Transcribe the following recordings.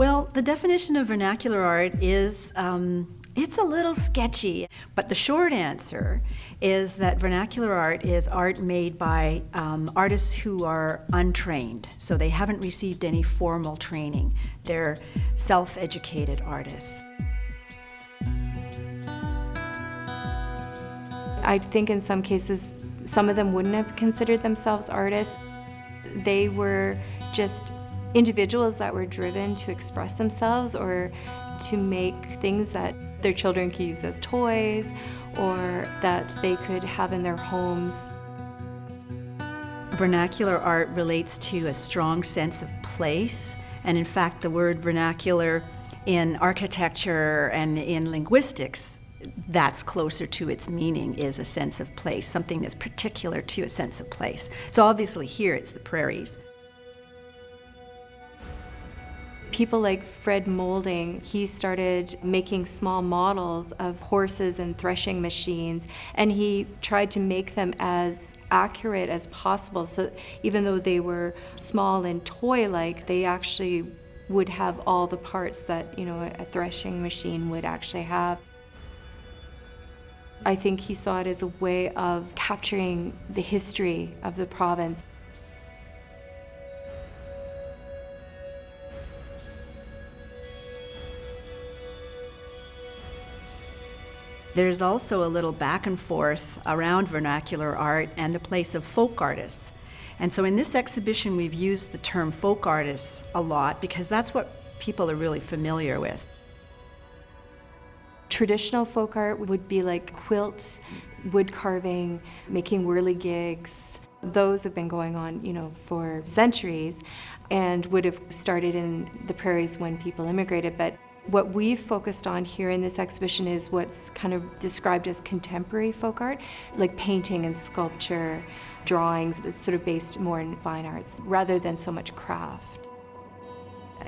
Well, the definition of vernacular art is, it's a little sketchy, but the short answer is that vernacular art is art made by artists who are untrained, so they haven't received any formal training. They're self-educated artists. I think in some cases, some of them wouldn't have considered themselves artists. They were just individuals that were driven to express themselves or to make things that their children could use as toys or that they could have in their homes. Vernacular art relates to a strong sense of place, and in fact the word vernacular in architecture and in linguistics, that's closer to its meaning, is a sense of place, something that's particular to a sense of place. So obviously here it's the prairies. People like Fred Moulding, he started making small models of horses and threshing machines, and he tried to make them as accurate as possible. So even though they were small and toy-like, they actually would have all the parts that, you know, a threshing machine would actually have. I think he saw it as a way of capturing the history of the province. There's also a little back and forth around vernacular art and the place of folk artists. And so in this exhibition we've used the term folk artists a lot because that's what people are really familiar with. Traditional folk art would be like quilts, wood carving, making whirligigs. Those have been going on, you know, for centuries and would have started in the prairies when people immigrated. But what we've focused on here in this exhibition is what's kind of described as contemporary folk art, like painting and sculpture, drawings. It's sort of based more in fine arts rather than so much craft.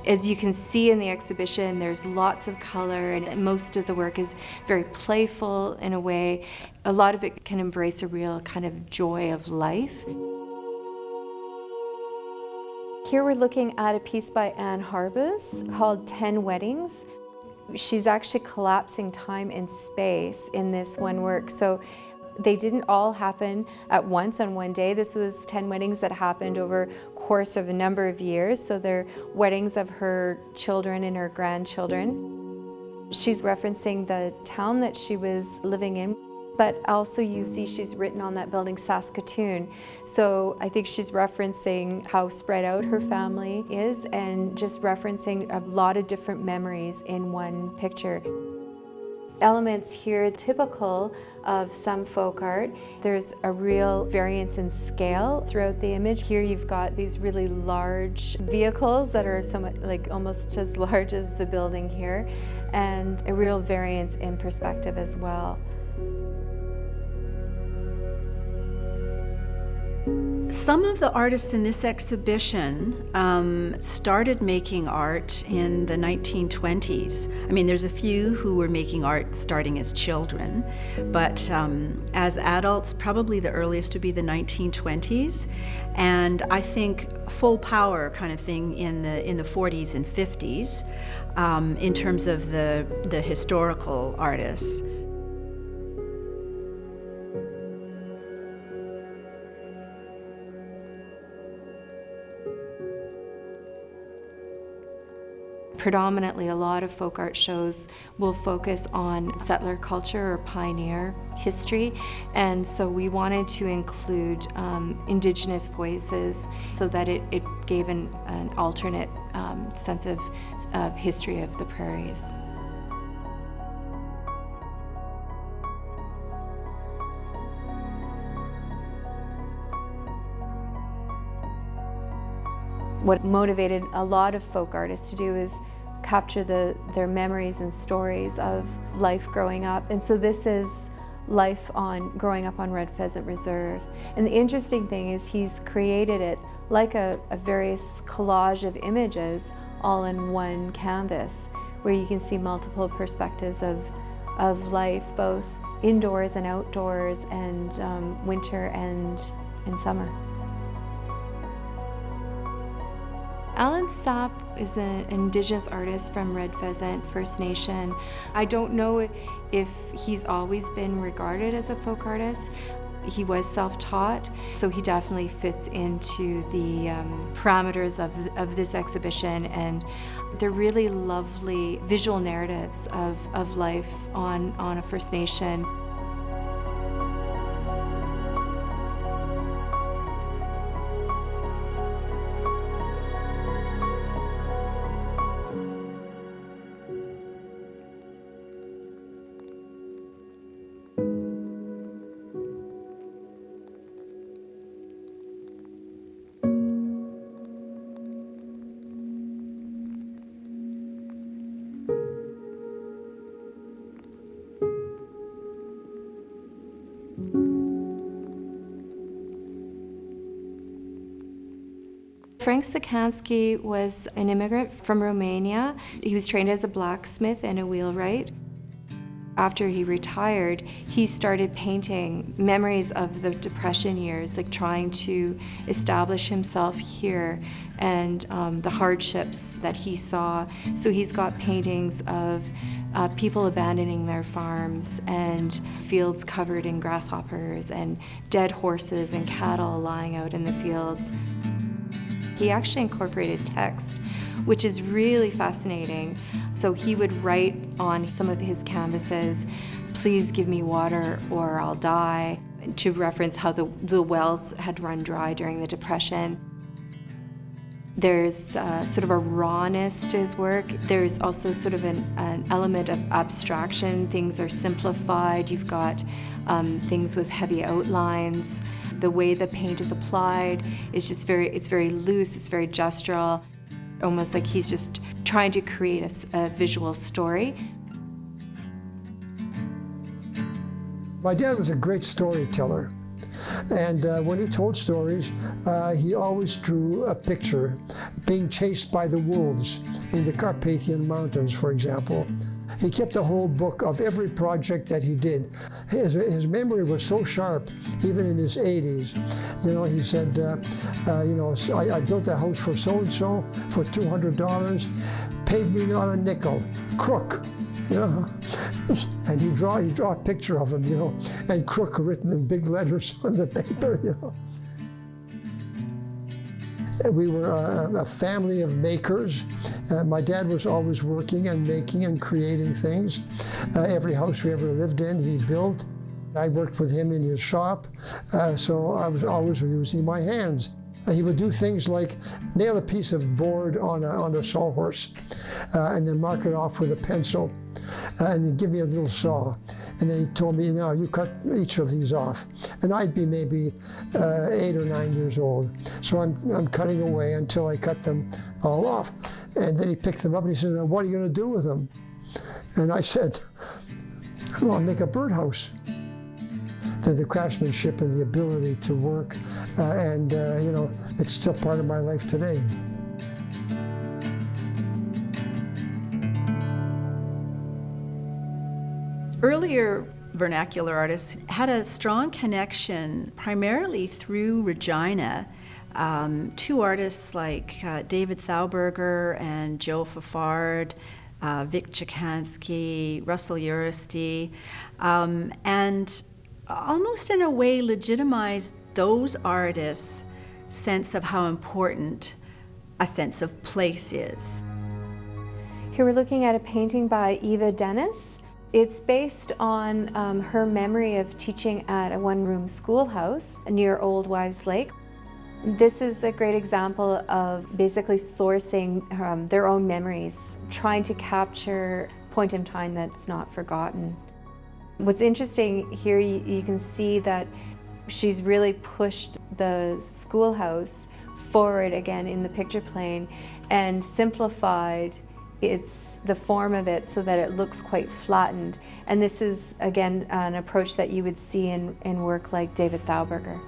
As you can see in the exhibition, there's lots of color and most of the work is very playful in a way. A lot of it can embrace a real kind of joy of life. Here we're looking at a piece by Harbuz called 10 Weddings. She's actually collapsing time and space in this one work. So they didn't all happen at once on one day. This was 10 weddings that happened over course of a number of years. So they're weddings of her children and her grandchildren. She's referencing the town that she was living in, but also you see she's written on that building Saskatoon. So I think she's referencing how spread out her family is and just referencing a lot of different memories in one picture. Elements here typical of some folk art. There's a real variance in scale throughout the image. Here you've got these really large vehicles that are somewhat like almost as large as the building here, and a real variance in perspective as well. Some of the artists in this exhibition started making art in the 1920s. I mean, there's a few who were making art starting as children, but as adults, probably the earliest would be the 1920s, and I think full power kind of thing in the 40s and 50s in terms of the historical artists. Predominantly, a lot of folk art shows will focus on settler culture or pioneer history, and so we wanted to include Indigenous voices so that it gave an alternate sense of history of the prairies. What motivated a lot of folk artists to do is capture their memories and stories of life growing up. And so this is life growing up on Red Pheasant Reserve. And the interesting thing is he's created it like a various collage of images all in one canvas, where you can see multiple perspectives of life, both indoors and outdoors, and winter and in summer. Alan Sapp is an Indigenous artist from Red Pheasant First Nation. I don't know if he's always been regarded as a folk artist. He was self-taught, so he definitely fits into the parameters of this exhibition, and they're really lovely visual narratives of life on a First Nation. Frank Cicansky was an immigrant from Romania. He was trained as a blacksmith and a wheelwright. After he retired, he started painting memories of the Depression years, like trying to establish himself here and the hardships that he saw. So he's got paintings of people abandoning their farms and fields covered in grasshoppers and dead horses and cattle lying out in the fields. He actually incorporated text, which is really fascinating. So he would write on some of his canvases, "Please give me water or I'll die," to reference how the wells had run dry during the Depression. There's sort of a rawness to his work. There's also sort of an element of abstraction. Things are simplified. You've got things with heavy outlines. The way the paint is applied is just it's very loose, it's very gestural, almost like he's just trying to create a visual story. My dad was a great storyteller. And when he told stories, he always drew a picture, being chased by the wolves in the Carpathian Mountains, for example. He kept a whole book of every project that he did. His memory was so sharp, even in his 80s. You know, he said, I built a house for so-and-so for $200, paid me not a nickel, crook. You know, and he'd draw a picture of him, you know, and crook written in big letters on the paper, you know. We were a family of makers. My dad was always working and making and creating things. Every house we ever lived in, he built. I worked with him in his shop, so I was always using my hands. He would do things like nail a piece of board on a sawhorse and then mark it off with a pencil and then give me a little saw. And then he told me, now you cut each of these off. And I'd be maybe 8 or 9 years old. So I'm cutting away until I cut them all off. And then he picked them up and he said, now what are you going to do with them? And I said, I'll make a birdhouse. The craftsmanship and the ability to work, it's still part of my life today. Earlier vernacular artists had a strong connection, primarily through Regina, to artists like David Thauberger and Joe Fafard, Vic Cicansky, Russell Uristy, and almost in a way legitimized those artists' sense of how important a sense of place is. Here we're looking at a painting by Eva Dennis. It's based on her memory of teaching at a one-room schoolhouse near Old Wives Lake. This is a great example of basically sourcing their own memories, trying to capture a point in time that's not forgotten. What's interesting here, you can see that she's really pushed the schoolhouse forward again in the picture plane and simplified the form of it so that it looks quite flattened. And this is, again, an approach that you would see in work like David Thauberger.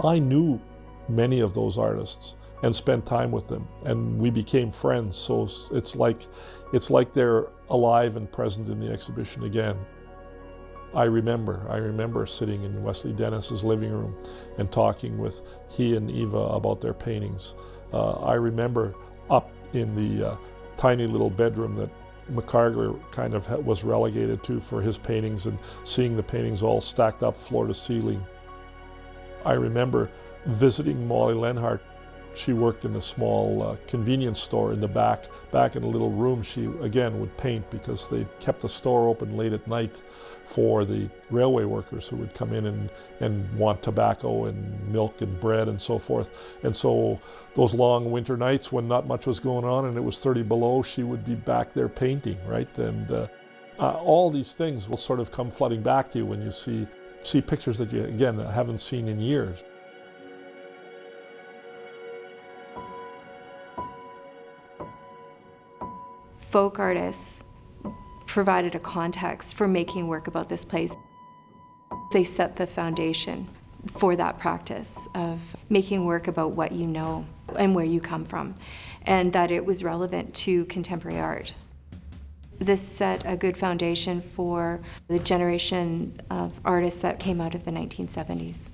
I knew many of those artists and spent time with them, and we became friends. So it's like they're alive and present in the exhibition again. I remember sitting in Wesley Dennis's living room and talking with he and Eva about their paintings. I remember up in the tiny little bedroom that McCarger kind of was relegated to for his paintings, and seeing the paintings all stacked up floor to ceiling. I remember visiting Molly Lenhart. She worked in a small convenience store in the back in a little room. She again would paint because they kept the store open late at night for the railway workers who would come in and want tobacco and milk and bread and so forth. And so those long winter nights when not much was going on and it was 30 below, she would be back there painting, right? And all these things will sort of come flooding back to you when you see pictures that you, again, haven't seen in years. Folk artists provided a context for making work about this place. They set the foundation for that practice of making work about what you know and where you come from, and that it was relevant to contemporary art. This set a good foundation for the generation of artists that came out of the 1970s.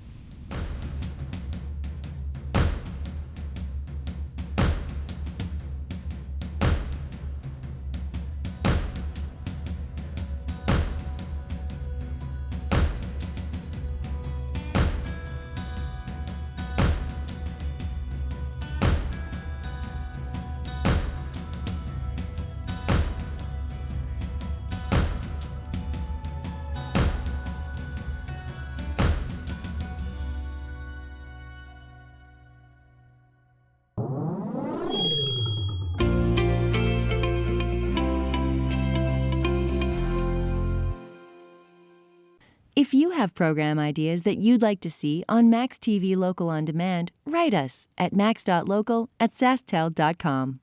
If you have program ideas that you'd like to see on maxTV Local On Demand, write us at max.local@sasktel.com.